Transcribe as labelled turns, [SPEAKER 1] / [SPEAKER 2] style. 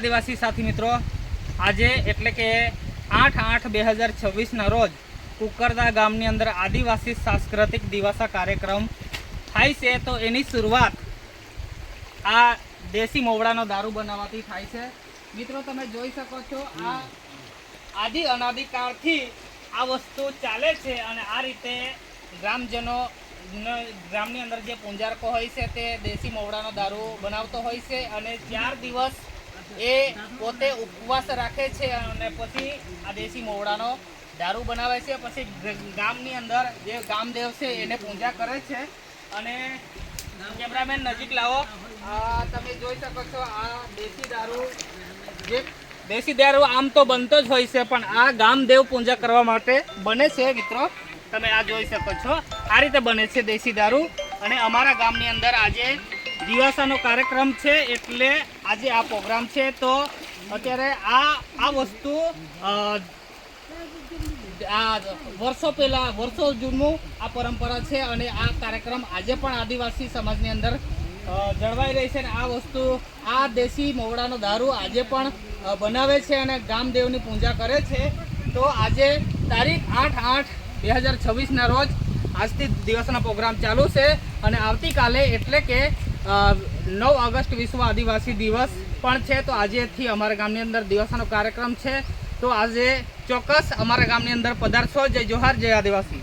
[SPEAKER 1] આદિવાસી સાથી મિત્રો, આજે એટલે કે 8/8/2026 રોજ કુકરદા ગામની અંદર આદિવાસી સાંસ્કૃતિક દિવસ કાર્યક્રમ થાય છે। તો એની શરૂઆત આ દેશી મોવડાનો દારૂ બનાવવાથી થાય છે। મિત્રો તમે જોઈ શકો છો, આ આદિ અનાદિકાળથી આ વસ્તુ ચાલે છે અને આ રીતે ગ્રામજનો ગ્રામની અંદર જે પૂંજારકો હોય છે તે દેશી મોવડાનો દારૂ બનાવતો હોય છે અને 4 દિવસ એ પોતે ઉપવાસ રાખે છે અને પછી આ દેશી મોવડાનો દારૂ બનાવે છે। પછી ગામની અંદર જે ગામદેવ છે એને પૂજા કરે છે। અને કેમેરામેન નજીક લાવો, તમે જોઈ શકો છો આ દેશી દારૂ, જે દેશી દારૂ આમ તો બનતો જ હોય છે પણ આ ગામદેવ પૂજા કરવા માટે બને છે। મિત્રો તમે આ જોઈ શકો છો, આ રીતે બને છે દેશી દારૂ। અને અમારા ગામની અંદર આજે દિવાસાનો કાર્યક્રમ છે એટલે આજે આ પ્રોગ્રામ છે। તો અત્યારે આ વસ્તુ આ વર્ષો જૂનું આ પરંપરા છે અને આ કાર્યક્રમ આજે પણ આદિવાસી સમાજની અંદર જળવાઈ રહી છે। અને આ વસ્તુ, આ દેશી મોવડાનો દારૂ આજે પણ બનાવે છે અને ગામદેવની પૂજા કરે છે। તો આજે તારીખ 8/8/2026 રોજ આજથી દિવસનો પ્રોગ્રામ ચાલુ છે અને આવતીકાલે એટલે કે 9 ઓગસ્ટ વિશ્વ આદિવાસી દિવસ પણ છે। તો આજેથી અમારા ગામની અંદર દિવસનો કાર્યક્રમ છે। તો આજે ચોક્કસ અમારા ગામની અંદર પધારશો। જય જોહાર, જય આદિવાસી।